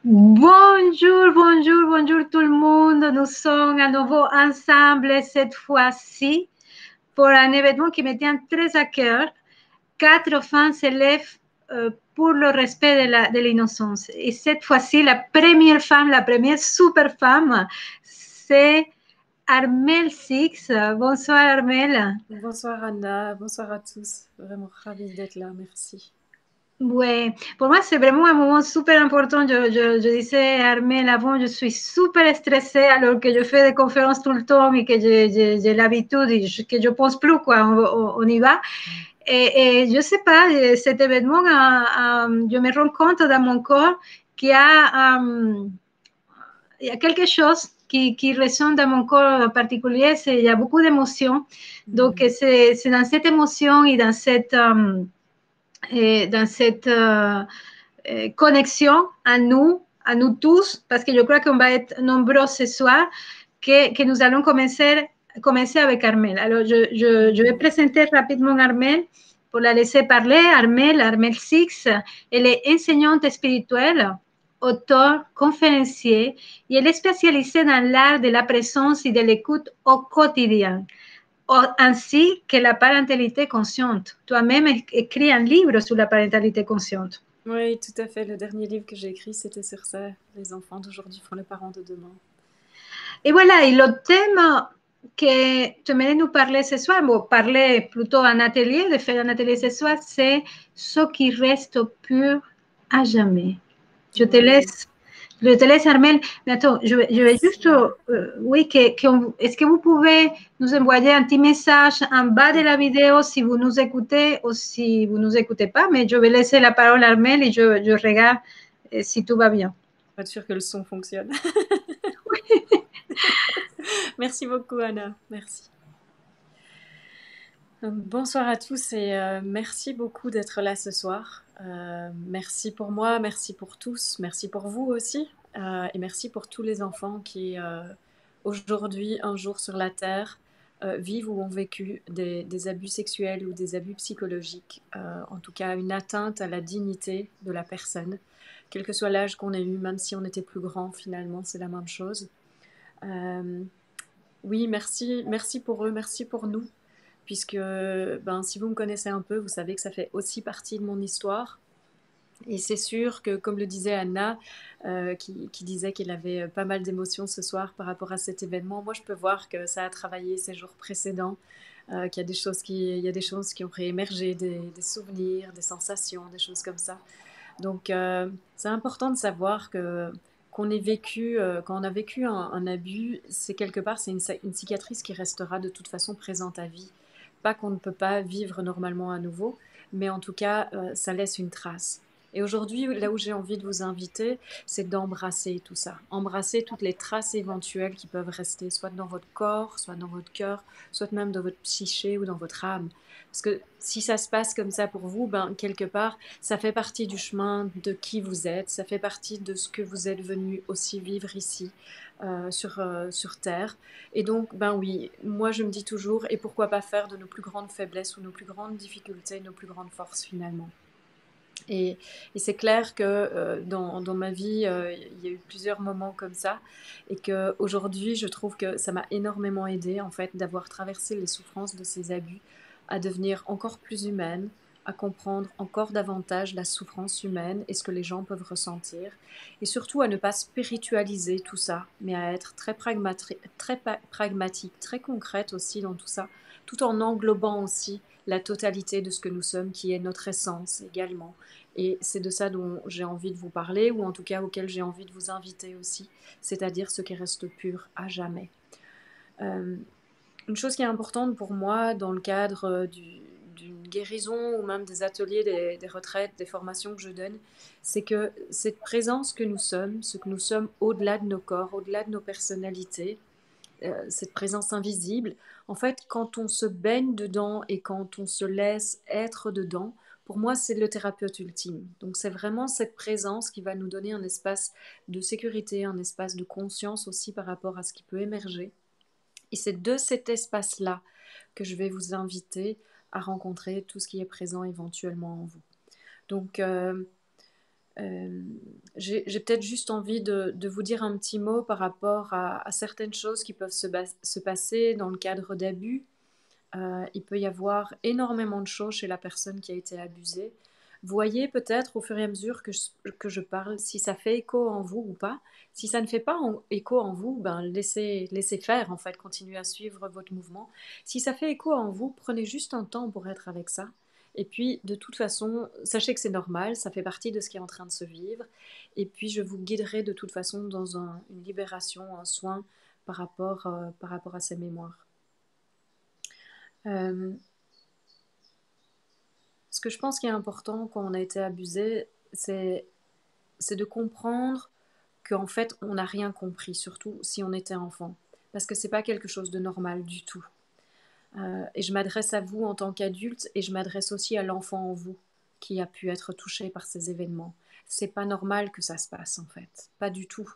Bonjour, bonjour, bonjour tout le monde. Nous sommes à nouveau ensemble cette fois-ci pour un événement qui me tient très à cœur. 4 femmes s'élèvent pour le respect de l'innocence. Et cette fois-ci, la première femme, la première super femme, c'est Armelle Six. Bonsoir Armelle. Bonsoir Anna, bonsoir à tous. Vraiment ravie d'être là, merci. Ouais, pour moi, c'est vraiment un moment super important. Je disais à Armel avant, je suis super stressée alors que je fais des conférences tout le temps et que j'ai l'habitude et que je pense plus, quoi, on y va. Et je sais pas, cet événement, je me rends compte dans mon corps qu'il y a, il y a quelque chose qui résonne dans mon corps en particulier, il y a beaucoup d'émotions. Donc, c'est dans cette émotion et dans cette connexion à nous tous, parce que je crois qu'on va être nombreux ce soir, que nous allons commencer avec Armel. Alors, je vais présenter rapidement Armel pour la laisser parler. Armel Six, elle est enseignante spirituelle, auteur, conférencier, et elle est spécialisée dans l'art de la présence et de l'écoute au quotidien, ainsi que la parentalité consciente. Toi-même écris un livre sur la parentalité consciente. Oui, tout à fait. Le dernier livre que j'ai écrit, c'était sur ça. Les enfants d'aujourd'hui font les parents de demain. Et voilà, et le thème que tu aimerais nous parler ce soir, bon, parler plutôt en atelier, de faire un atelier ce soir, c'est ce qui reste pur à jamais. Je te Oui, laisse, je te laisse Armel. Mais attends, je vais merci juste, Anna. oui, est-ce que vous pouvez nous envoyer un petit message en bas de la vidéo si vous nous écoutez ou si vous nous écoutez pas, mais je vais laisser la parole à Armel et je regarde si tout va bien. Pas sûr que le son fonctionne. Merci beaucoup Anna, merci. Donc, bonsoir à tous et merci beaucoup d'être là ce soir. Merci pour moi, merci pour tous, merci pour vous aussi. Et merci pour tous les enfants qui, aujourd'hui, un jour sur la Terre, vivent ou ont vécu des abus sexuels ou des abus psychologiques. En tout cas, une atteinte à la dignité de la personne. Quel que soit l'âge qu'on ait eu, même si on était plus grand, finalement, c'est la même chose. Oui, merci, merci pour eux, merci pour nous puisque ben, si vous me connaissez un peu, vous savez que ça fait aussi partie de mon histoire. Et c'est sûr que, comme le disait Anna, qui disait qu'elle avait pas mal d'émotions ce soir par rapport à cet événement, moi je peux voir que ça a travaillé ces jours précédents, qu'il y a il y a des choses qui ont réémergé, des souvenirs, des sensations, des choses comme ça. Donc c'est important de savoir que qu'on ait vécu, quand on a vécu un abus, c'est quelque part c'est une cicatrice qui restera de toute façon présente à vie. Pas qu'on ne peut pas vivre normalement à nouveau, mais en tout cas, ça laisse une trace. Et aujourd'hui, là où j'ai envie de vous inviter, c'est d'embrasser tout ça. Embrasser toutes les traces éventuelles qui peuvent rester, soit dans votre corps, soit dans votre cœur, soit même dans votre psyché ou dans votre âme. Parce que si ça se passe comme ça pour vous, ben, quelque part, ça fait partie du chemin de qui vous êtes, ça fait partie de ce que vous êtes venu aussi vivre ici, sur Terre. Et donc, ben oui, moi je me dis toujours, et pourquoi pas faire de nos plus grandes faiblesses ou nos plus grandes difficultés, nos plus grandes forces finalement. Et, et c'est clair que dans ma vie, il y a eu plusieurs moments comme ça, et qu'aujourd'hui, je trouve que ça m'a énormément aidé en fait d'avoir traversé les souffrances de ces abus, à devenir encore plus humaine, à comprendre encore davantage la souffrance humaine et ce que les gens peuvent ressentir, et surtout à ne pas spiritualiser tout ça, mais à être pragmatique, très concrète aussi dans tout ça, tout en englobant aussi la totalité de ce que nous sommes, qui est notre essence également. Et c'est de ça dont j'ai envie de vous parler, ou en tout cas auquel j'ai envie de vous inviter aussi, c'est-à-dire ce qui reste pur à jamais. Euh, une chose qui est importante pour moi dans le cadre d'une guérison ou même des ateliers, des retraites, des formations que je donne, c'est que cette présence que nous sommes, ce que nous sommes au-delà de nos corps, au-delà de nos personnalités, cette présence invisible, en fait, quand on se baigne dedans et quand on se laisse être dedans, pour moi, c'est le thérapeute ultime. Donc, c'est vraiment cette présence qui va nous donner un espace de sécurité, un espace de conscience aussi par rapport à ce qui peut émerger. Et c'est de cet espace-là que je vais vous inviter à rencontrer tout ce qui est présent éventuellement en vous. Donc, euh, J'ai peut-être juste envie de vous dire un petit mot par rapport à certaines choses qui peuvent se passer dans le cadre d'abus. Il peut y avoir énormément de choses chez la personne qui a été abusée. Voyez peut-être au fur et à mesure que je parle si ça fait écho en vous ou pas. Si ça ne fait pas écho en vous, ben laissez faire en fait, continuez à suivre votre mouvement. Si ça fait écho en vous, prenez juste un temps pour être avec ça. Et puis de toute façon, sachez que c'est normal, ça fait partie de ce qui est en train de se vivre. Et puis je vous guiderai de toute façon dans une libération, un soin par rapport à ces mémoires. Euh, Ce que je pense qui est important quand on a été abusé, c'est de comprendre qu'en fait, on n'a rien compris, surtout si on était enfant. Parce que c'est pas quelque chose de normal du tout. Et je m'adresse à vous en tant qu'adulte et je m'adresse aussi à l'enfant en vous qui a pu être touché par ces événements. C'est pas normal que ça se passe en fait, pas du tout.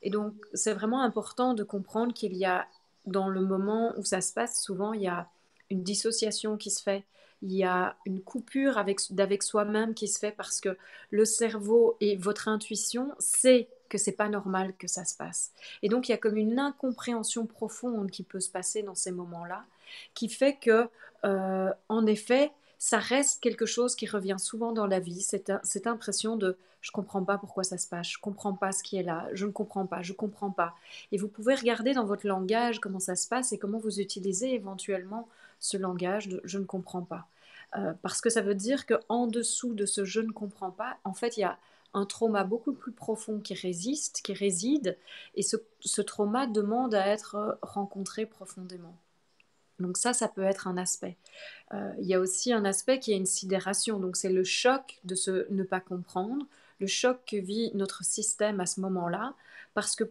Et donc, c'est vraiment important de comprendre qu'il y a, dans le moment où ça se passe, souvent, il y a une dissociation qui se fait, il y a une coupure d'avec soi-même qui se fait parce que le cerveau et votre intuition sait que c'est pas normal que ça se passe. Et donc, il y a comme une incompréhension profonde qui peut se passer dans ces moments-là, qui fait que, en effet, ça reste quelque chose qui revient souvent dans la vie, cette impression de je comprends pas pourquoi ça se passe, je comprends pas ce qui est là, je ne comprends pas, je comprends pas. Et vous pouvez regarder dans votre langage comment ça se passe et comment vous utilisez éventuellement ce langage de je ne comprends pas. Parce que ça veut dire qu'en dessous de ce je ne comprends pas, en fait, il y a un trauma beaucoup plus profond qui réside, et ce trauma demande à être rencontré profondément. Donc ça peut être un aspect. Il y a aussi un aspect qui est une sidération, donc c'est le choc de ne pas comprendre, le choc que vit notre système à ce moment-là, parce que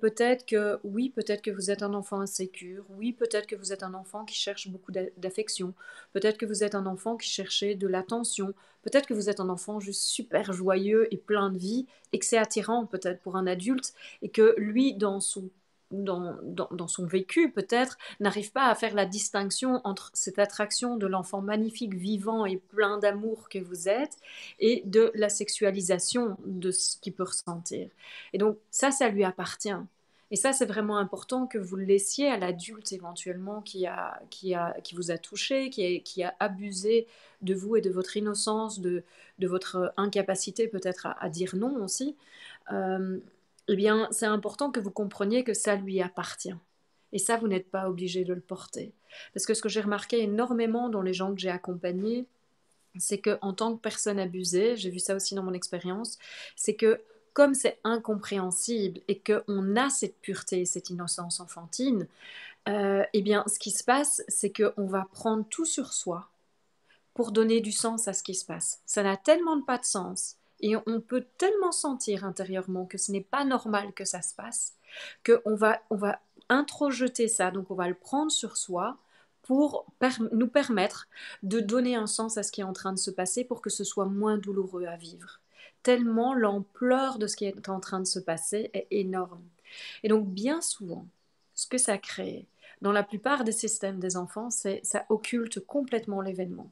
oui, peut-être que vous êtes un enfant insécure, oui, peut-être que vous êtes un enfant qui cherche beaucoup d'affection, peut-être que vous êtes un enfant qui cherchait de l'attention, peut-être que vous êtes un enfant juste super joyeux et plein de vie, et que c'est attirant peut-être pour un adulte, et que lui, dans son vécu peut-être, n'arrive pas à faire la distinction entre cette attraction de l'enfant magnifique, vivant et plein d'amour que vous êtes, et de la sexualisation de ce qu'il peut ressentir. Et donc ça lui appartient. Et ça, c'est vraiment important que vous le laissiez à l'adulte éventuellement qui vous a touché, qui a abusé de vous et de votre innocence, de votre incapacité peut-être à dire non aussi. Eh bien, c'est important que vous compreniez que ça lui appartient. Et ça, vous n'êtes pas obligé de le porter. Parce que ce que j'ai remarqué énormément dans les gens que j'ai accompagnés, c'est qu'en tant que personne abusée, j'ai vu ça aussi dans mon expérience, c'est que comme c'est incompréhensible et qu'on a cette pureté, cette innocence enfantine, eh bien, ce qui se passe, c'est qu'on va prendre tout sur soi pour donner du sens à ce qui se passe. Ça n'a tellement pas de sens et on peut tellement sentir intérieurement que ce n'est pas normal que ça se passe on va introjeter ça, donc on va le prendre sur soi pour nous permettre de donner un sens à ce qui est en train de se passer pour que ce soit moins douloureux à vivre. Tellement l'ampleur de ce qui est en train de se passer est énorme. Et donc bien souvent, ce que ça crée dans la plupart des systèmes des enfants, c'est ça occulte complètement l'événement.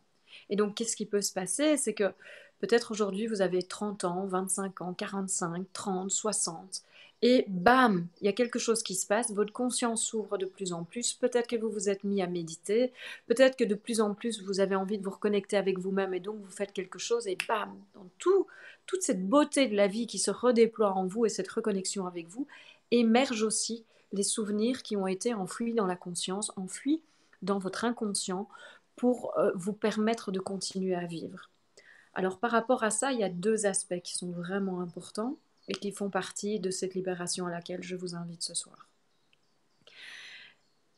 Et donc, qu'est-ce qui peut se passer? C'est que peut-être aujourd'hui, vous avez 30 ans, 25 ans, 45, 30, 60, et bam, il y a quelque chose qui se passe, votre conscience s'ouvre de plus en plus, peut-être que vous vous êtes mis à méditer, peut-être que de plus en plus, vous avez envie de vous reconnecter avec vous-même, et donc vous faites quelque chose, et bam, dans toute cette beauté de la vie qui se redéploie en vous, et cette reconnexion avec vous, émergent aussi les souvenirs qui ont été enfouis dans la conscience, enfouis dans votre inconscient, pour vous permettre de continuer à vivre. Alors par rapport à ça, il y a deux aspects qui sont vraiment importants et qui font partie de cette libération à laquelle je vous invite ce soir.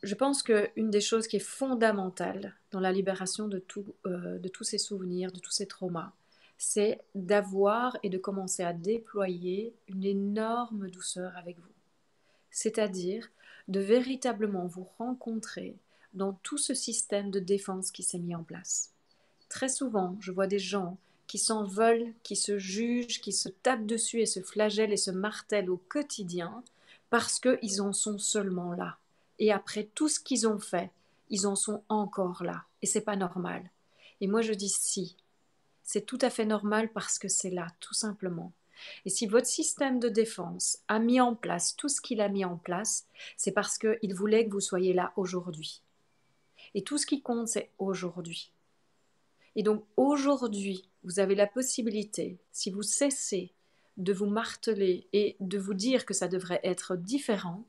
Je pense qu'une des choses qui est fondamentale dans la libération de tous ces souvenirs, de tous ces traumas, c'est d'avoir et de commencer à déployer une énorme douceur avec vous. C'est-à-dire de véritablement vous rencontrer dans tout ce système de défense qui s'est mis en place. Très souvent, je vois des gens qui s'en veulent, qui se jugent, qui se tapent dessus et se flagellent et se martèlent au quotidien parce qu'ils en sont seulement là. Et après tout ce qu'ils ont fait, ils en sont encore là. Et c'est pas normal. Et moi je dis si, c'est tout à fait normal parce que c'est là, tout simplement. Et si votre système de défense a mis en place tout ce qu'il a mis en place, c'est parce qu'il voulait que vous soyez là aujourd'hui. Et tout ce qui compte, c'est aujourd'hui. Et donc aujourd'hui, vous avez la possibilité, si vous cessez de vous marteler et de vous dire que ça devrait être différent,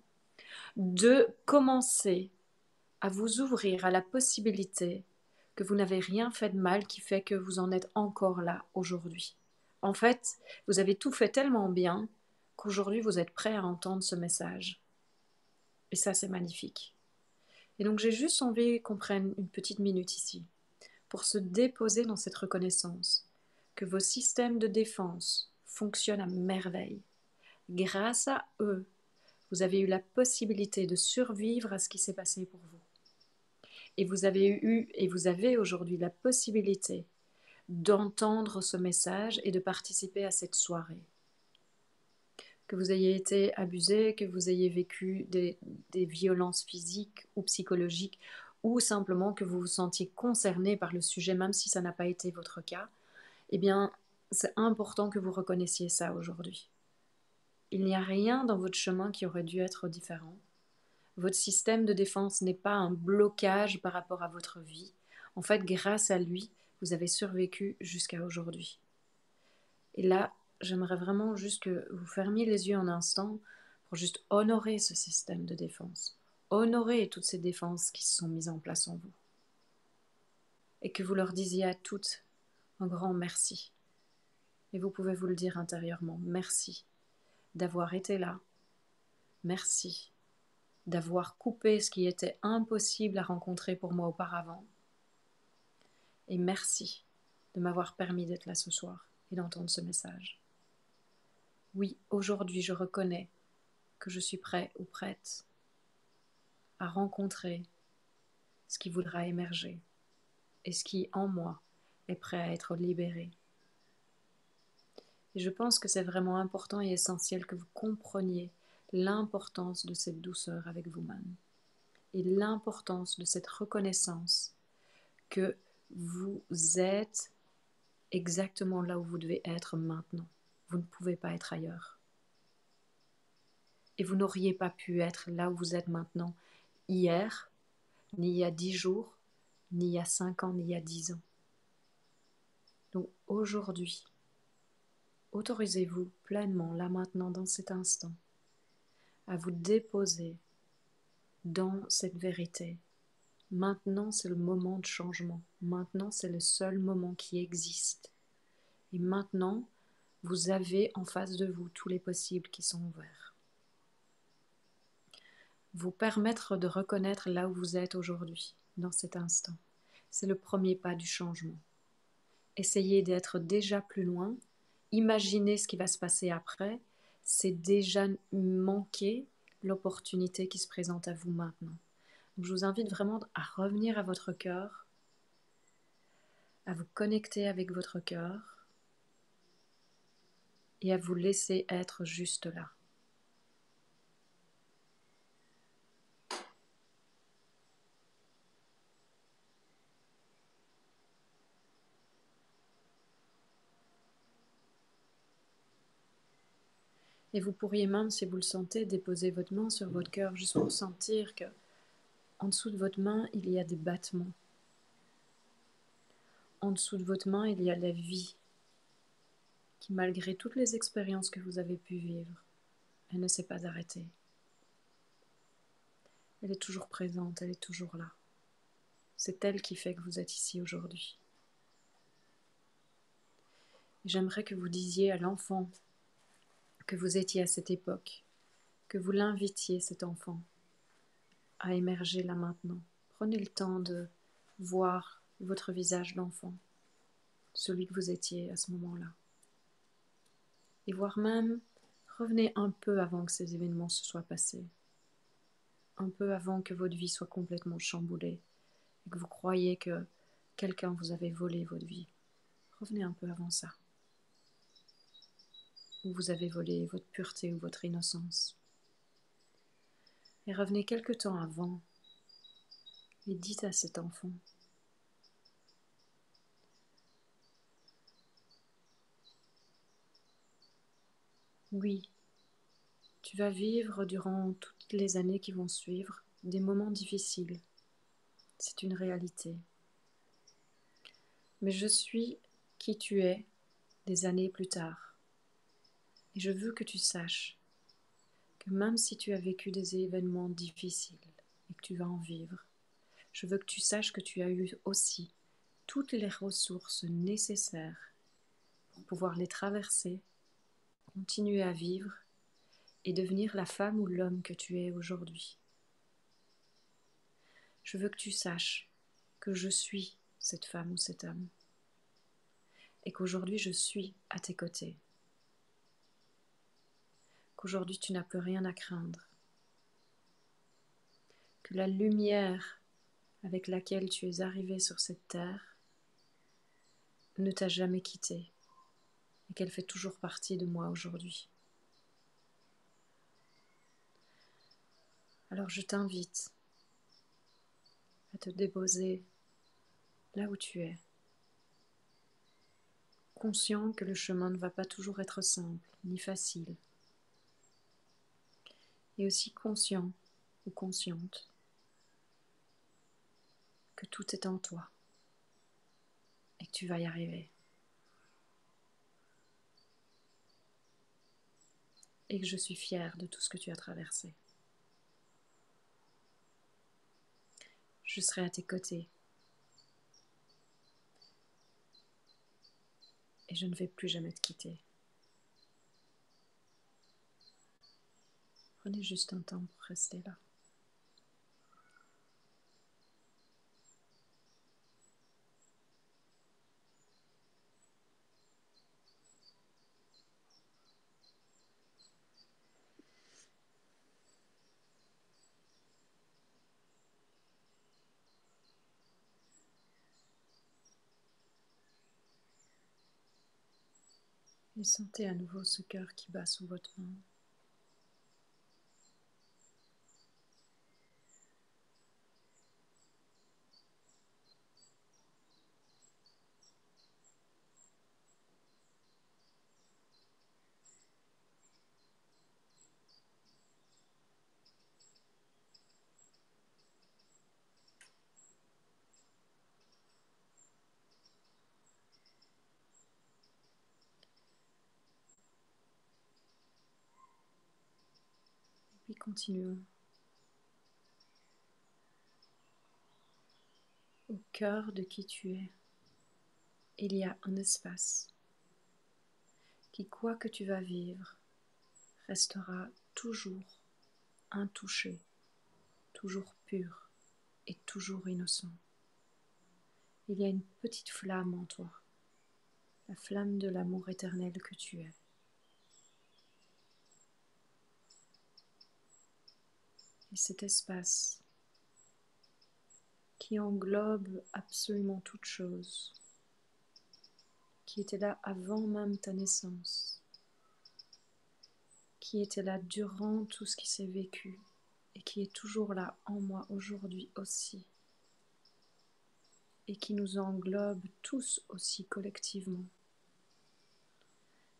de commencer à vous ouvrir à la possibilité que vous n'avez rien fait de mal qui fait que vous en êtes encore là aujourd'hui. En fait, vous avez tout fait tellement bien qu'aujourd'hui vous êtes prêt à entendre ce message. Et ça, c'est magnifique. Et donc j'ai juste envie qu'on prenne une petite minute ici pour se déposer dans cette reconnaissance que vos systèmes de défense fonctionnent à merveille. Grâce à eux, vous avez eu la possibilité de survivre à ce qui s'est passé pour vous. Et vous avez aujourd'hui la possibilité d'entendre ce message et de participer à cette soirée. Que vous ayez été abusé, que vous ayez vécu des violences physiques ou psychologiques, ou simplement que vous vous sentiez concerné par le sujet, même si ça n'a pas été votre cas, eh bien, c'est important que vous reconnaissiez ça aujourd'hui. Il n'y a rien dans votre chemin qui aurait dû être différent. Votre système de défense n'est pas un blocage par rapport à votre vie. En fait, grâce à lui, vous avez survécu jusqu'à aujourd'hui. Et là, j'aimerais vraiment juste que vous fermiez les yeux un instant pour juste honorer ce système de défense. Honorer toutes ces défenses qui se sont mises en place en vous. Et que vous leur disiez à toutes un grand merci. Et vous pouvez vous le dire intérieurement. Merci d'avoir été là. Merci d'avoir coupé ce qui était impossible à rencontrer pour moi auparavant. Et merci de m'avoir permis d'être là ce soir et d'entendre ce message. Oui, aujourd'hui, je reconnais que je suis prêt ou prête à rencontrer ce qui voudra émerger et ce qui, en moi, est prêt à être libéré. Et je pense que c'est vraiment important et essentiel que vous compreniez l'importance de cette douceur avec vous-même et l'importance de cette reconnaissance que vous êtes exactement là où vous devez être maintenant. Vous ne pouvez pas être ailleurs. Et vous n'auriez pas pu être là où vous êtes maintenant, hier, ni il y a 10 jours, ni il y a 5 ans, ni il y a 10 ans. Donc aujourd'hui, autorisez-vous pleinement, là maintenant, dans cet instant, à vous déposer dans cette vérité. Maintenant, c'est le moment de changement. Maintenant, c'est le seul moment qui existe. Et maintenant, vous avez en face de vous tous les possibles qui sont ouverts. Vous permettre de reconnaître là où vous êtes aujourd'hui, dans cet instant. C'est le premier pas du changement. Essayez d'être déjà plus loin. Imaginez ce qui va se passer après. C'est déjà manquer l'opportunité qui se présente à vous maintenant. Donc, je vous invite vraiment à revenir à votre cœur, à vous connecter avec votre cœur et à vous laisser être juste là. Et vous pourriez même, si vous le sentez, déposer votre main sur votre cœur juste pour sentir que en dessous de votre main, il y a des battements. En dessous de votre main, il y a la vie qui, malgré toutes les expériences que vous avez pu vivre, elle ne s'est pas arrêtée. Elle est toujours présente, elle est toujours là. C'est elle qui fait que vous êtes ici aujourd'hui. J'aimerais que vous disiez à l'enfant que vous étiez à cette époque, que vous l'invitiez, cet enfant, à émerger là maintenant. Prenez le temps de voir votre visage d'enfant, celui que vous étiez à ce moment-là. Et voire même, revenez un peu avant que ces événements se soient passés, un peu avant que votre vie soit complètement chamboulée et que vous croyez que quelqu'un vous avait volé votre vie. Revenez un peu avant ça, où vous avez volé votre pureté ou votre innocence. Et revenez quelque temps avant et dites à cet enfant: Oui, tu vas vivre durant toutes les années qui vont suivre des moments difficiles. C'est une réalité. Mais je suis qui tu es des années plus tard. Et je veux que tu saches que même si tu as vécu des événements difficiles et que tu vas en vivre, je veux que tu saches que tu as eu aussi toutes les ressources nécessaires pour pouvoir les traverser, continuer à vivre et devenir la femme ou l'homme que tu es aujourd'hui. Je veux que tu saches que je suis cette femme ou cet homme et qu'aujourd'hui je suis à tes côtés, qu'aujourd'hui tu n'as plus rien à craindre, que la lumière avec laquelle tu es arrivé sur cette terre ne t'a jamais quitté et qu'elle fait toujours partie de moi aujourd'hui. Alors je t'invite à te déposer là où tu es, conscient que le chemin ne va pas toujours être simple ni facile, et aussi conscient ou consciente que tout est en toi et que tu vas y arriver. Et que je suis fière de tout ce que tu as traversé. Je serai à tes côtés et je ne vais plus jamais te quitter. Prenez juste un temps pour rester là. Et sentez à nouveau ce cœur qui bat sous votre main. Et puis continuons. Au cœur de qui tu es, il y a un espace qui, quoi que tu vas vivre, restera toujours intouché, toujours pur et toujours innocent. Il y a une petite flamme en toi, la flamme de l'amour éternel que tu es. Et cet espace qui englobe absolument toute chose, qui était là avant même ta naissance, qui était là durant tout ce qui s'est vécu et qui est toujours là en moi aujourd'hui aussi, et qui nous englobe tous aussi collectivement.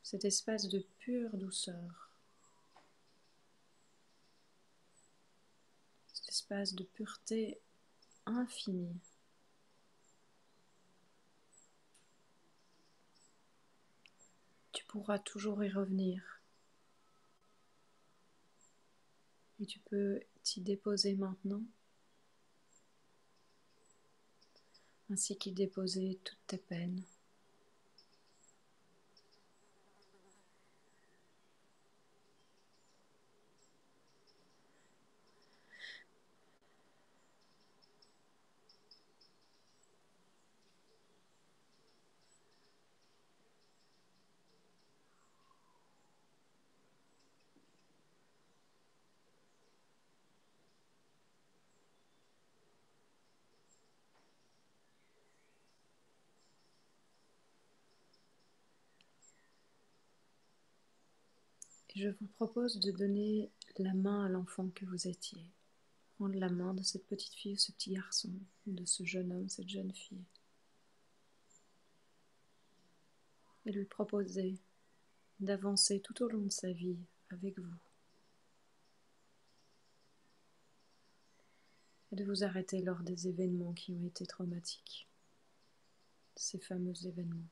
Cet espace de pure douceur, cet espace de pureté infinie. Tu pourras toujours y revenir et tu peux t'y déposer maintenant, ainsi qu'y déposer toutes tes peines. Et je vous propose de donner la main à l'enfant que vous étiez. Prendre la main de cette petite fille ou ce petit garçon, de ce jeune homme, cette jeune fille. Et lui proposer d'avancer tout au long de sa vie avec vous et de vous arrêter lors des événements qui ont été traumatiques, ces fameux événements.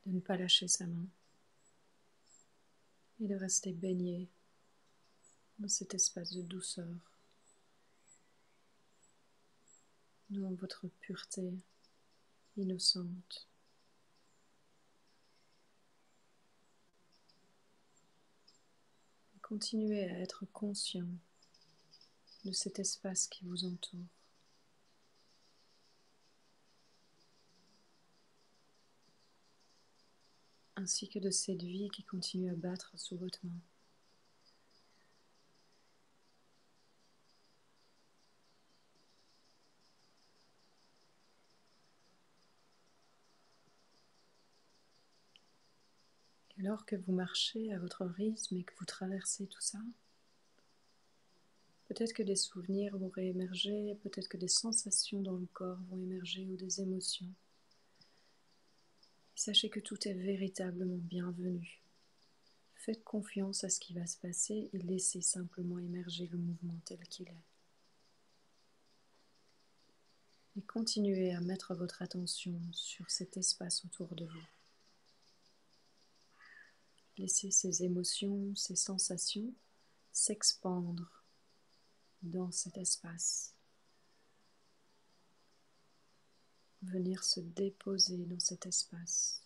Et de ne pas lâcher sa main et de rester baigné dans cet espace de douceur, dans votre pureté innocente. Continuez à être conscient de cet espace qui vous entoure, ainsi que de cette vie qui continue à battre sous votre main. Et alors que vous marchez à votre rythme et que vous traversez tout ça, peut-être que des souvenirs vont réémerger, peut-être que des sensations dans le corps vont émerger ou des émotions. Sachez que tout est véritablement bienvenu. Faites confiance à ce qui va se passer et laissez simplement émerger le mouvement tel qu'il est. Et continuez à mettre votre attention sur cet espace autour de vous. Laissez ces émotions, ces sensations s'expandre dans cet espace. Venir se déposer dans cet espace.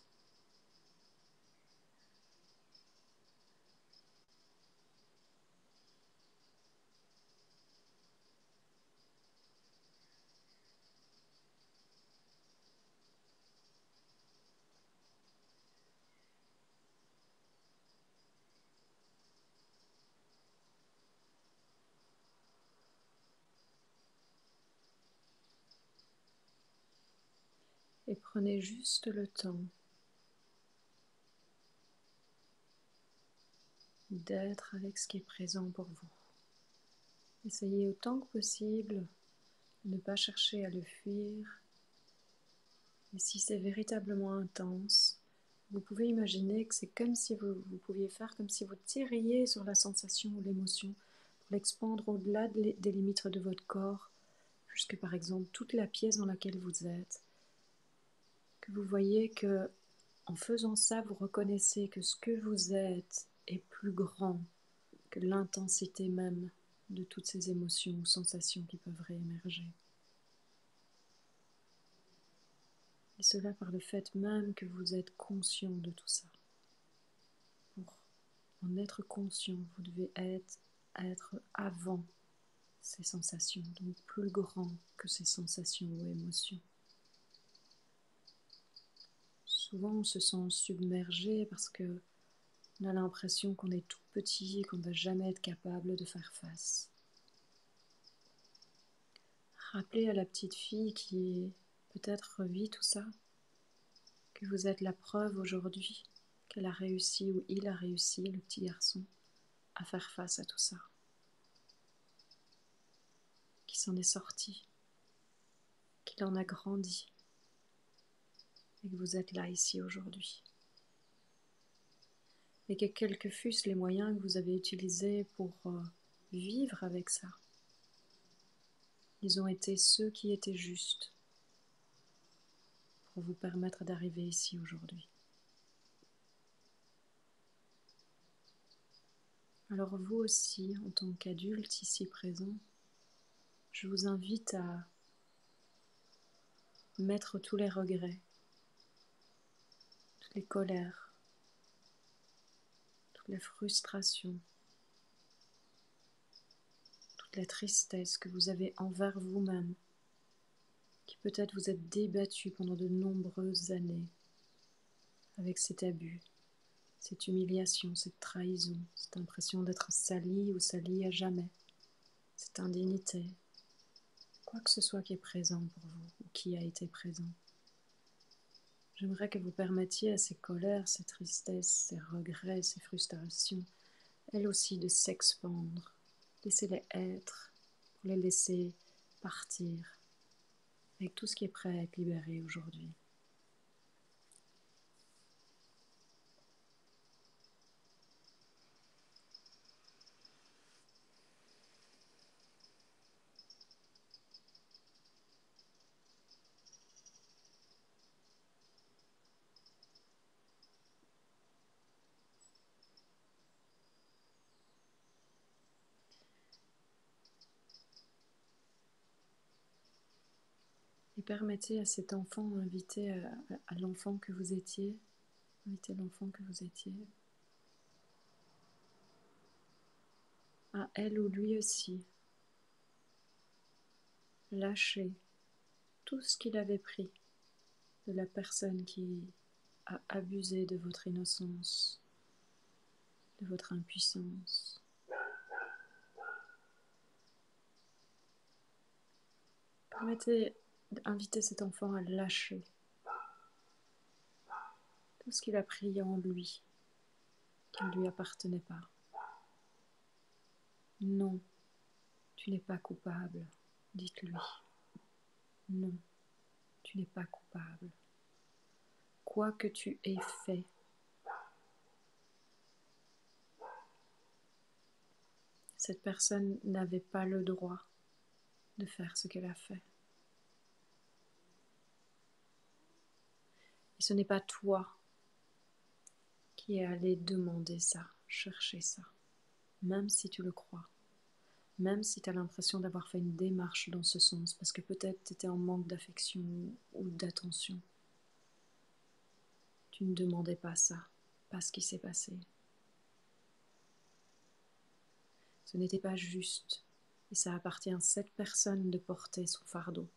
Et prenez juste le temps d'être avec ce qui est présent pour vous. Essayez autant que possible de ne pas chercher à le fuir. Et si c'est véritablement intense, vous pouvez imaginer que c'est comme si vous pouviez faire comme si vous tiriez sur la sensation ou l'émotion pour l'expandre au-delà des limites de votre corps, jusque par exemple toute la pièce dans laquelle vous êtes. Que vous voyez que en faisant ça, vous reconnaissez que ce que vous êtes est plus grand que l'intensité même de toutes ces émotions ou sensations qui peuvent réémerger. Et cela par le fait même que vous êtes conscient de tout ça. Pour en être conscient, vous devez être avant ces sensations, donc plus grand que ces sensations ou émotions. Souvent, on se sent submergé parce que on a l'impression qu'on est tout petit et qu'on ne va jamais être capable de faire face. Rappelez à la petite fille qui peut-être revit tout ça, que vous êtes la preuve aujourd'hui qu'elle a réussi ou il a réussi, le petit garçon, à faire face à tout ça. Qu'il s'en est sorti, qu'il en a grandi et que vous êtes là ici aujourd'hui. Et que quels que fussent les moyens que vous avez utilisés pour vivre avec ça, ils ont été ceux qui étaient justes pour vous permettre d'arriver ici aujourd'hui. Alors vous aussi, en tant qu'adulte ici présent, je vous invite à mettre tous les regrets, toutes les colères, toutes les frustrations, toute la tristesse que vous avez envers vous-même, qui peut-être vous êtes débattu pendant de nombreuses années avec cet abus, cette humiliation, cette trahison, cette impression d'être sali ou sali à jamais, cette indignité, quoi que ce soit qui est présent pour vous ou qui a été présent. J'aimerais que vous permettiez à ces colères, ces tristesses, ces regrets, ces frustrations, elles aussi de s'expandre. Laissez-les être, pour les laisser partir avec tout ce qui est prêt à être libéré aujourd'hui. Et permettez à cet enfant d'inviter à l'enfant que vous étiez, invitez l'enfant que vous étiez, à elle ou lui aussi, lâcher tout ce qu'il avait pris de la personne qui a abusé de votre innocence, de votre impuissance. Permettez d'inviter cet enfant à lâcher tout ce qu'il a pris en lui, qui ne lui appartenait pas. Non, tu n'es pas coupable, dites-lui. Non, tu n'es pas coupable. Quoi que tu aies fait, cette personne n'avait pas le droit de faire ce qu'elle a fait. Et ce n'est pas toi qui es allé demander ça, chercher ça, même si tu le crois, même si tu as l'impression d'avoir fait une démarche dans ce sens, parce que peut-être tu étais en manque d'affection ou d'attention. Tu ne demandais pas ça, pas ce qui s'est passé. Ce n'était pas juste, et ça appartient à cette personne de porter son fardeau,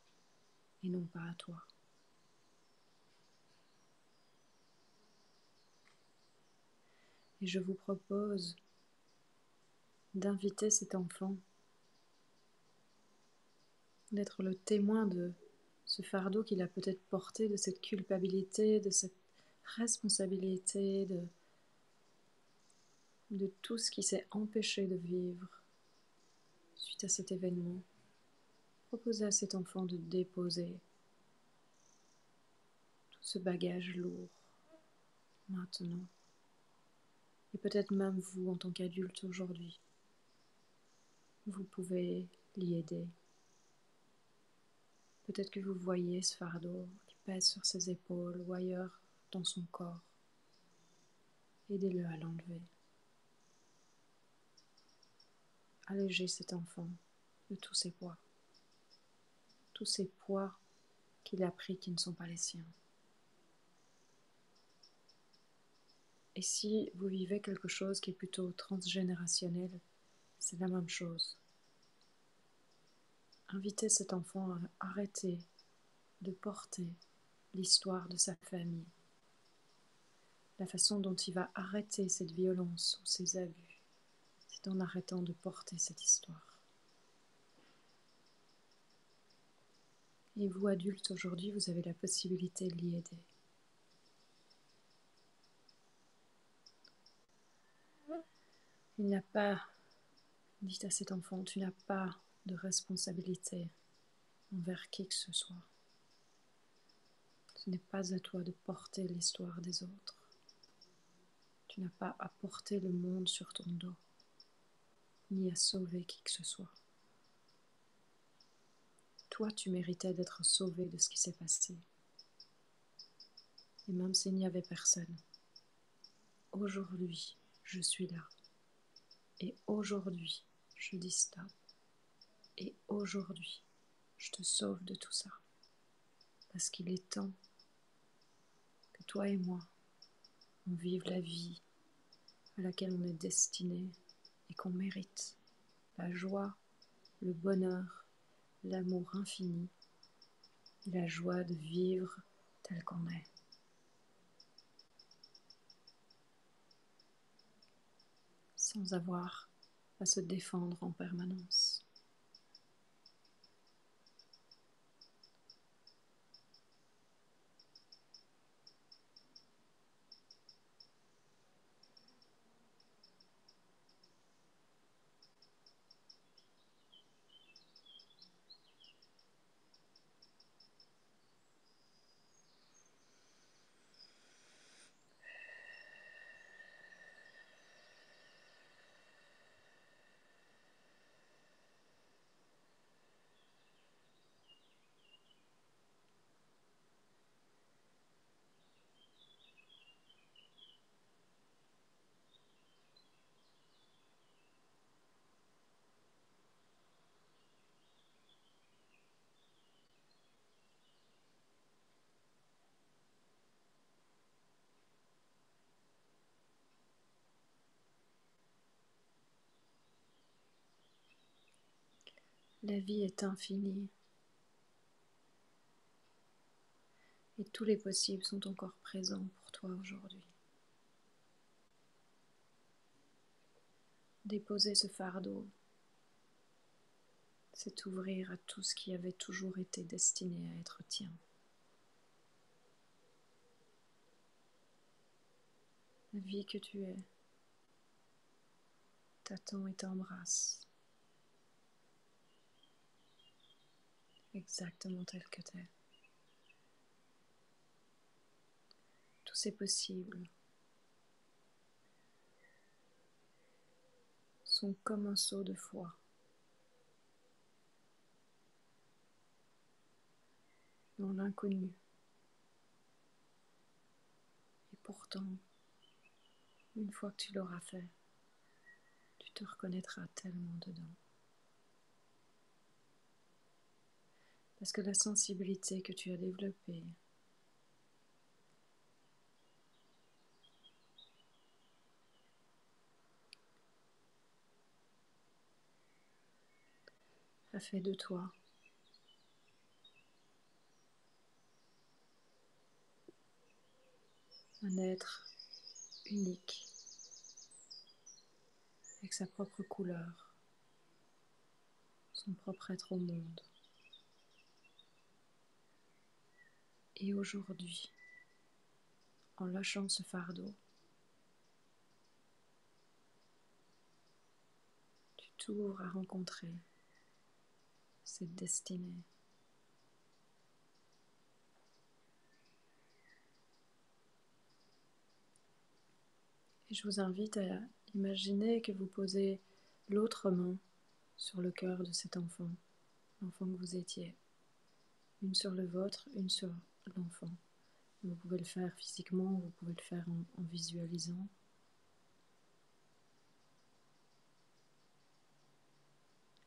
et non pas à toi. Et je vous propose d'inviter cet enfant, d'être le témoin de ce fardeau qu'il a peut-être porté, de cette culpabilité, de cette responsabilité, de tout ce qui s'est empêché de vivre suite à cet événement. Proposez à cet enfant de déposer tout ce bagage lourd maintenant. Et peut-être même vous, en tant qu'adulte aujourd'hui, vous pouvez l'y aider. Peut-être que vous voyez ce fardeau qui pèse sur ses épaules ou ailleurs dans son corps. Aidez-le à l'enlever. Allégez cet enfant de tous ses poids. Tous ces poids qu'il a pris qui ne sont pas les siens. Et si vous vivez quelque chose qui est plutôt transgénérationnel, c'est la même chose. Invitez cet enfant à arrêter de porter l'histoire de sa famille, la façon dont il va arrêter cette violence ou ces abus, c'est en arrêtant de porter cette histoire. Et vous, adultes, aujourd'hui, vous avez la possibilité de l'y aider. Il n'y a pas, dites à cet enfant, tu n'as pas de responsabilité envers qui que ce soit. Ce n'est pas à toi de porter l'histoire des autres. Tu n'as pas à porter le monde sur ton dos, ni à sauver qui que ce soit. Toi, tu méritais d'être sauvé de ce qui s'est passé. Et même s'il n'y avait personne, aujourd'hui, je suis là. Et aujourd'hui, je dis stop. Et aujourd'hui, je te sauve de tout ça. Parce qu'il est temps que toi et moi, on vive la vie à laquelle on est destiné et qu'on mérite. La joie, le bonheur, l'amour infini et la joie de vivre tel qu'on est. Sans avoir à se défendre en permanence. La vie est infinie et tous les possibles sont encore présents pour toi aujourd'hui. Déposer ce fardeau, c'est ouvrir à tout ce qui avait toujours été destiné à être tien. La vie que tu es t'attend et t'embrasse, exactement tel que tu es. Tous ces possibles sont comme un saut de foi dans l'inconnu. Et pourtant, une fois que tu l'auras fait, tu te reconnaîtras tellement dedans. Parce que la sensibilité que tu as développée a fait de toi un être unique, avec sa propre couleur, son propre être au monde. Et aujourd'hui, en lâchant ce fardeau, tu t'ouvres à rencontrer cette destinée. Et je vous invite à imaginer que vous posez l'autre main sur le cœur de cet enfant, l'enfant que vous étiez. Une sur le vôtre, une sur l'enfant. Vous pouvez le faire physiquement, vous pouvez le faire en visualisant.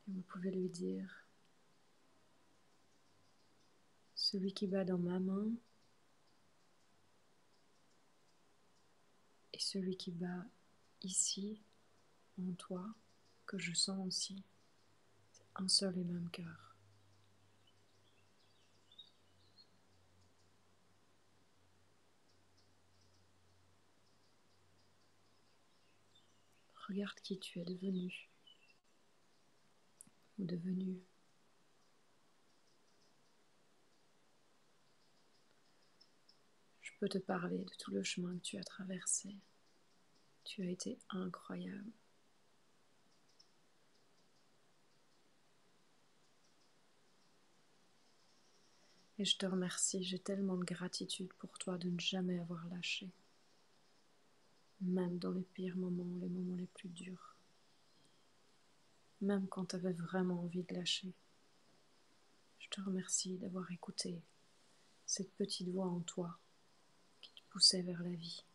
Et vous pouvez lui dire, celui qui bat dans ma main et celui qui bat ici, en toi, que je sens aussi, c'est un seul et même cœur. Regarde qui tu es devenu ou devenue. Je peux te parler de tout le chemin que tu as traversé. Tu as été incroyable. Et je te remercie, j'ai tellement de gratitude pour toi de ne jamais avoir lâché. Même dans les pires moments, les moments les plus durs. Même quand tu avais vraiment envie de lâcher. Je te remercie d'avoir écouté cette petite voix en toi qui te poussait vers la vie.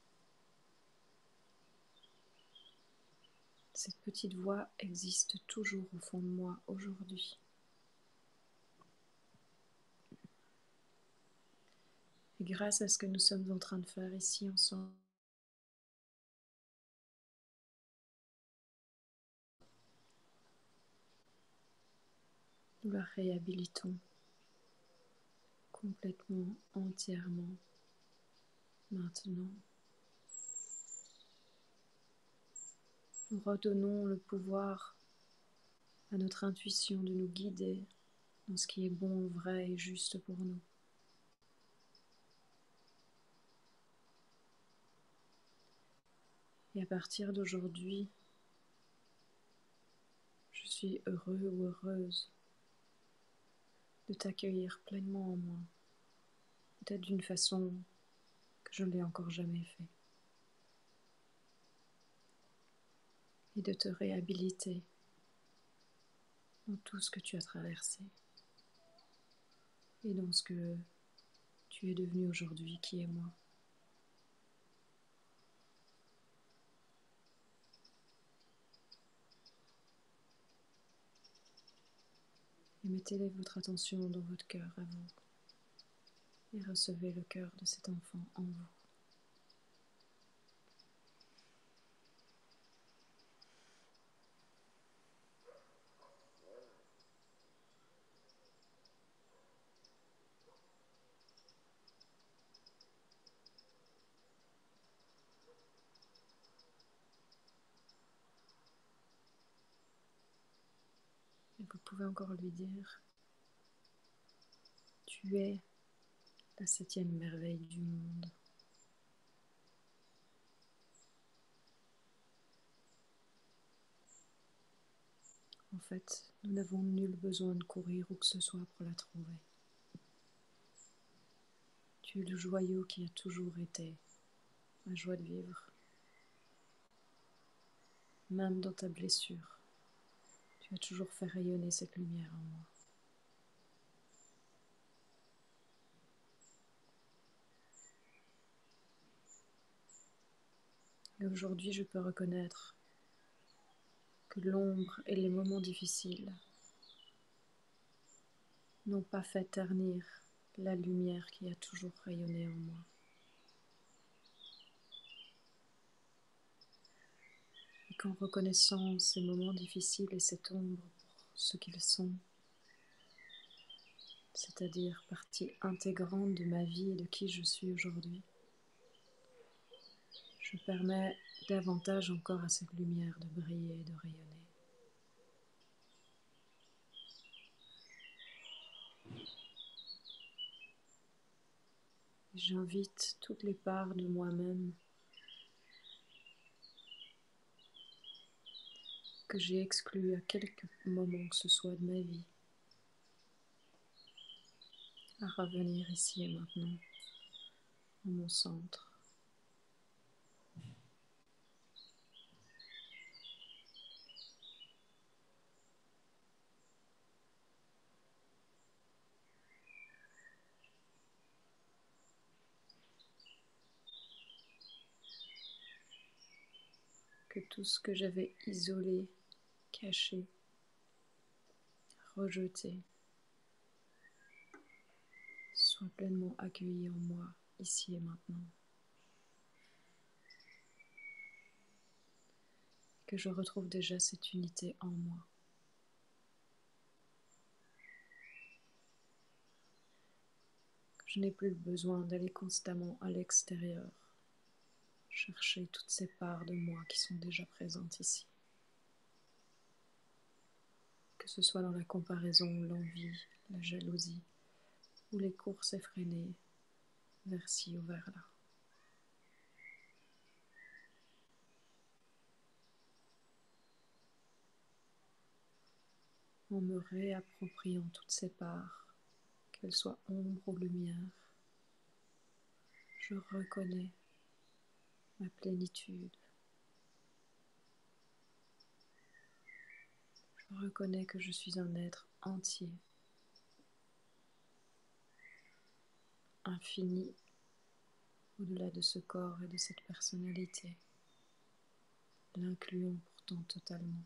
Cette petite voix existe toujours au fond de moi aujourd'hui. Et grâce à ce que nous sommes en train de faire ici ensemble, nous la réhabilitons complètement, entièrement, maintenant. Nous redonnons le pouvoir à notre intuition de nous guider dans ce qui est bon, vrai et juste pour nous. Et à partir d'aujourd'hui, je suis heureux ou heureuse de t'accueillir pleinement en moi, peut-être d'une façon que je ne l'ai encore jamais fait, et de te réhabiliter dans tout ce que tu as traversé et dans ce que tu es devenu aujourd'hui, qui est moi. Et mettez votre attention dans votre cœur à vous et recevez le cœur de cet enfant en vous. vous pouvez encore lui dire, tu es la 7e merveille du monde. En fait, nous n'avons nul besoin de courir où que ce soit pour la trouver. Tu es le joyau qui a toujours été ma joie de vivre. Même dans ta blessure, tu as toujours fait rayonner cette lumière en moi. Et aujourd'hui, je peux reconnaître que l'ombre et les moments difficiles n'ont pas fait ternir la lumière qui a toujours rayonné en moi. Et qu'en reconnaissant ces moments difficiles et cette ombre pour ce qu'ils sont, c'est-à-dire partie intégrante de ma vie et de qui je suis aujourd'hui, je permets davantage encore à cette lumière de briller et de rayonner. J'invite toutes les parts de moi-même que j'ai exclues à quelque moment que ce soit de ma vie à revenir ici et maintenant, à mon centre. Que tout ce que j'avais isolé, caché, rejeté, soit pleinement accueilli en moi, ici et maintenant. Que je retrouve déjà cette unité en moi. Que je n'ai plus le besoin d'aller constamment à l'extérieur, chercher toutes ces parts de moi qui sont déjà présentes ici. Que ce soit dans la comparaison, l'envie, la jalousie, ou les courses effrénées vers ci ou vers là. En me réappropriant toutes ces parts, qu'elles soient ombre ou lumière, je reconnais ma plénitude. Je reconnais que je suis un être entier, infini, au-delà de ce corps et de cette personnalité, l'incluant pourtant totalement.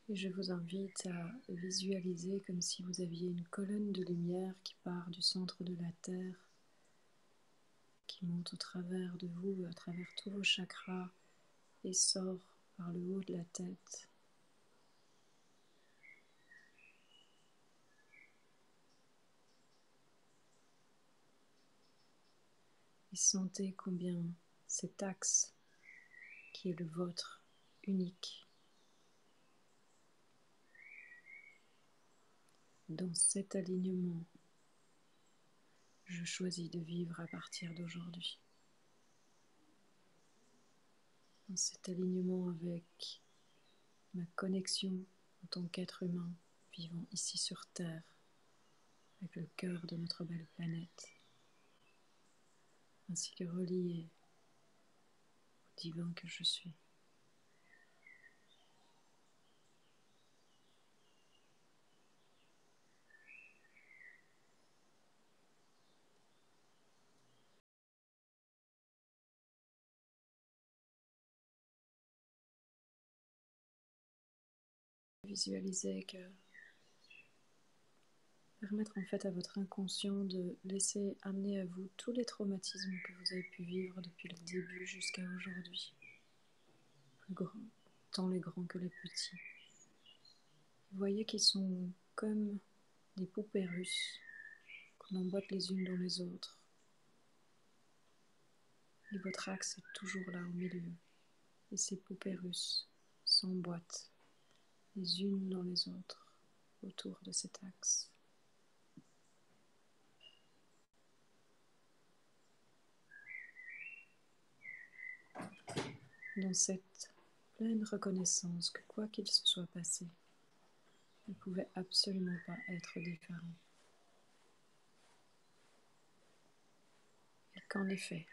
Et je vous invite à visualiser comme si vous aviez une colonne de lumière qui part du centre de la Terre, qui monte au travers de vous, à travers tous vos chakras, et sort par le haut de la tête. Et sentez combien cet axe, qui est le vôtre, unique, dans cet alignement, je choisis de vivre à partir d'aujourd'hui. Dans cet alignement avec ma connexion en tant qu'être humain vivant ici sur Terre, avec le cœur de notre belle planète, ainsi que relié au divin que je suis. Visualisez que permettre en fait à votre inconscient de laisser amener à vous tous les traumatismes que vous avez pu vivre depuis le début jusqu'à aujourd'hui, tant les grands que les petits. Vous voyez qu'ils sont comme des poupées russes qu'on emboîte les unes dans les autres. Et votre axe est toujours là au milieu. Et ces poupées russes s'emboîtent les unes dans les autres autour de cet axe. Dans cette pleine reconnaissance que quoi qu'il se soit passé, ne pouvait absolument pas être différent. Et qu'en effet,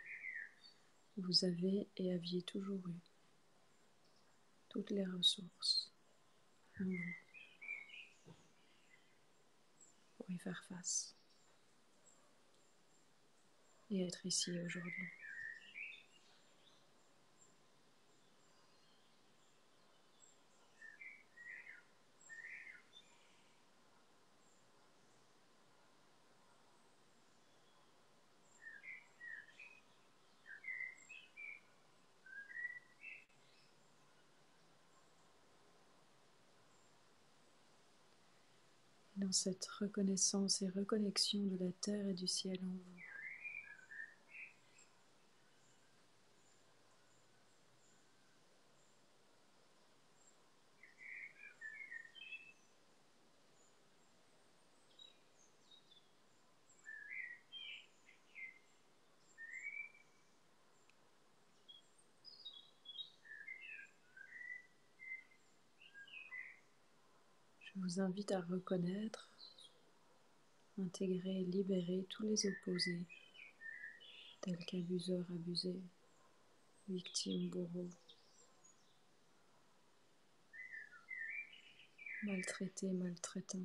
vous avez et aviez toujours eu toutes les ressources en vous pour y faire face et être ici aujourd'hui. Dans cette reconnaissance et reconnexion de la terre et du ciel en vous, je vous invite à reconnaître, intégrer et libérer tous les opposés, tels qu'abuseur, abusé, victime, bourreau, maltraité, maltraitant.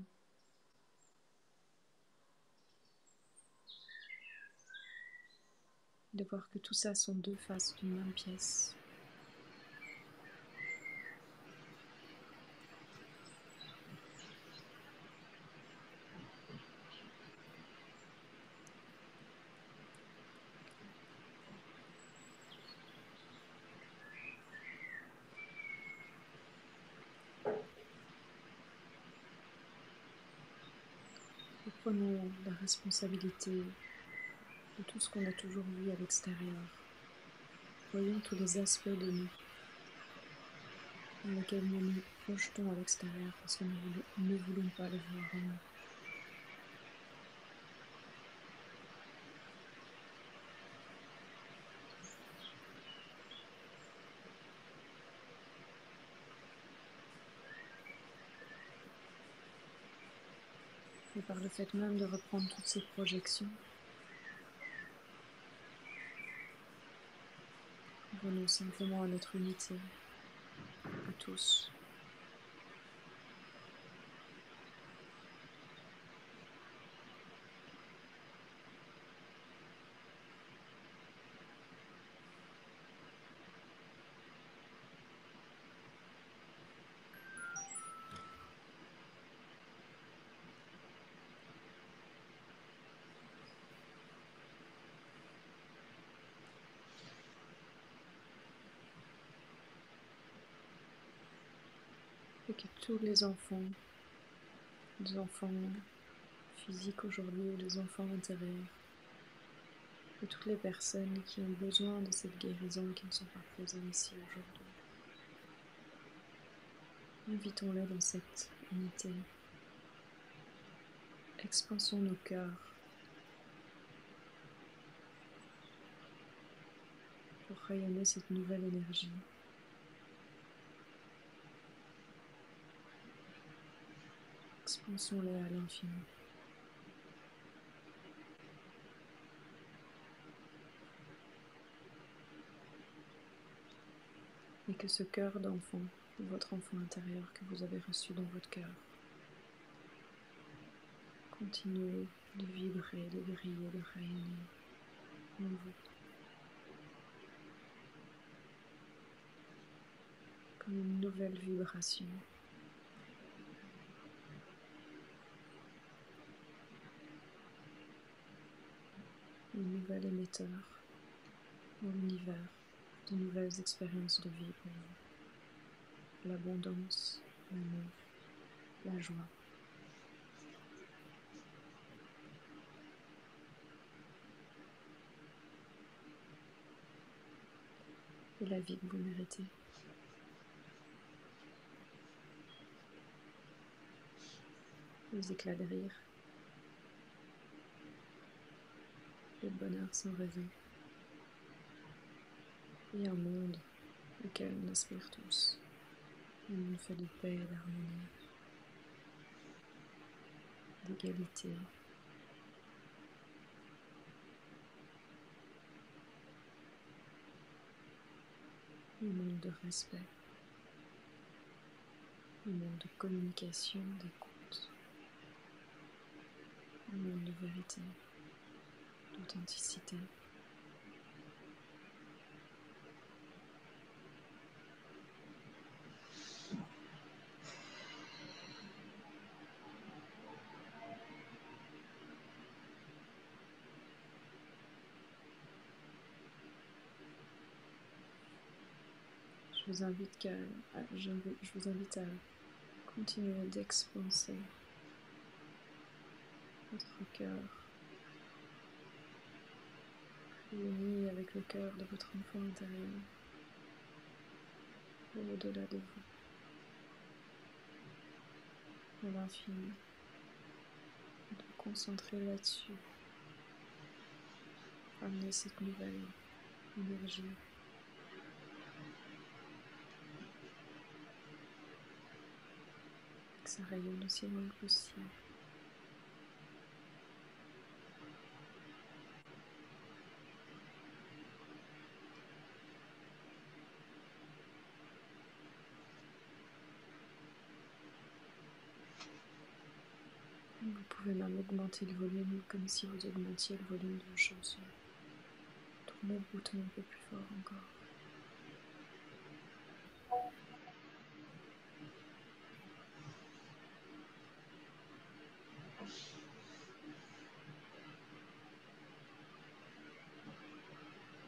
De voir que tout ça sont deux faces d'une même pièce. Et prenons la responsabilité de tout ce qu'on a toujours vu à l'extérieur. Voyons tous les aspects de nous dans lesquels nous nous projetons à l'extérieur parce que nous ne voulons pas les voir en nous. Et par le fait même de reprendre toutes ces projections, venons simplement à notre unité, à tous. Et que tous les enfants physiques aujourd'hui ou les enfants intérieurs, et toutes les personnes qui ont besoin de cette guérison et qui ne sont pas présents ici aujourd'hui, invitons-les dans cette unité. Expansons nos cœurs pour rayonner cette nouvelle énergie. Expansons-les à l'infini. Et que ce cœur d'enfant, de votre enfant intérieur que vous avez reçu dans votre cœur, continue de vibrer, de briller, de rayonner en vous. Comme une nouvelle vibration. Un nouvel émetteur dans l'univers, de nouvelles expériences de vie pour vous. L'abondance, l'amour, la joie. Et la vie que vous méritez. Les éclats de rire. Le bonheur sans raison. Et un monde auquel on aspire tous. Un monde fait de paix et d'harmonie, d'égalité. Un monde de respect. Un monde de communication, d'écoute. Un monde de vérité, d'authenticité. Je vous invite à continuer d'expanser votre cœur, uni avec le cœur de votre enfant intérieur, au-delà de vous, à l'infini, de vous concentrer là-dessus, amener cette nouvelle énergie. Que ça rayonne aussi loin que possible. Vous pouvez même augmenter le volume comme si vous augmentiez le volume d'une chanson. Tournez le bouton un peu plus fort encore.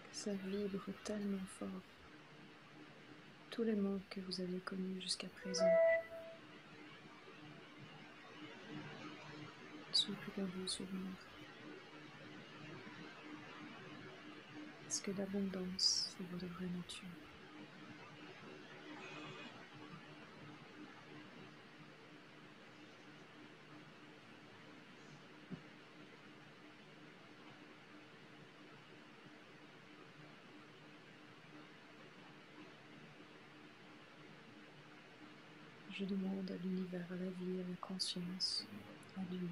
Que ça vibre tellement fort. Tous les manques que vous avez connus jusqu'à présent ne sont plus qu'un bon souvenir. Parce que l'abondance, c'est votre vraie nature. Je demande à l'univers, à la vie, à la conscience, à Dieu,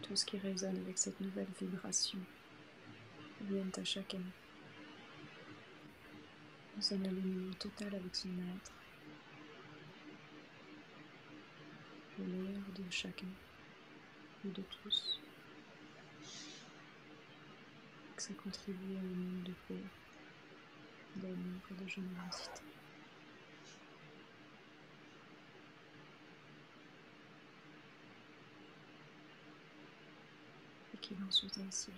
tout ce qui résonne avec cette nouvelle vibration vienne à chacun dans un alignement total avec son être, le meilleur de chacun et de tous, que ça contribue à un monde de paix, d'amour et de générosité. Et qu'il en soit ainsi.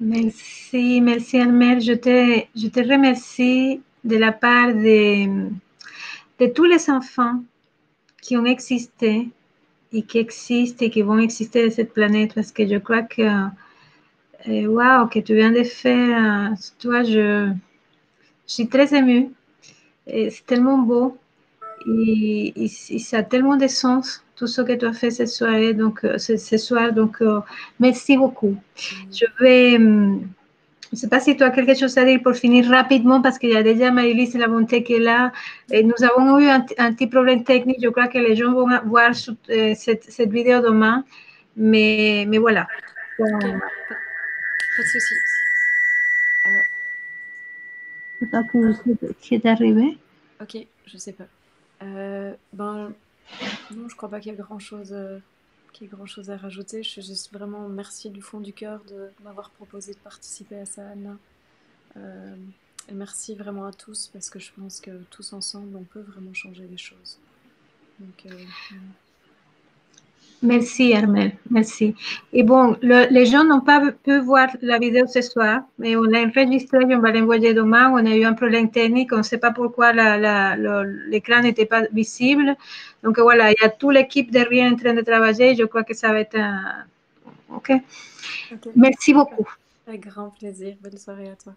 Merci, merci Armel. Je te remercie de la part de tous les enfants qui ont existé et qui existent et qui vont exister sur cette planète parce que je crois que, wow, que tu viens de faire, toi, je suis très émue. C'est tellement beau et ça a tellement de sens tout ce que tu as fait cette soirée, donc ce soir. Donc, merci beaucoup. Je vais, je ne sais pas si tu as quelque chose à dire pour finir rapidement parce qu'il y a déjà Marie-Lise La Bonté qui est là. Et nous avons eu un petit problème technique. Je crois que les gens vont voir cette vidéo demain. Mais voilà. Ok, pas de souci. Je sais pas qui est arrivé. Ok, je sais pas. Non, je crois pas qu'il y ait grand-chose à rajouter. Je juste vraiment merci du fond du cœur de m'avoir proposé de participer à ça, Anna. Et merci vraiment à tous parce que je pense que tous ensemble, on peut vraiment changer les choses. Donc, Merci, Armel. Merci. Et bon, les gens n'ont pas pu voir la vidéo ce soir, mais on l'a enregistrée et on va l'envoyer demain. On a eu un problème technique, on ne sait pas pourquoi l'écran n'était pas visible. Donc voilà, il y a toute l'équipe derrière en train de travailler. Je crois que ça va être un... OK. Ok. Merci beaucoup. Avec grand plaisir. Bonne soirée à toi.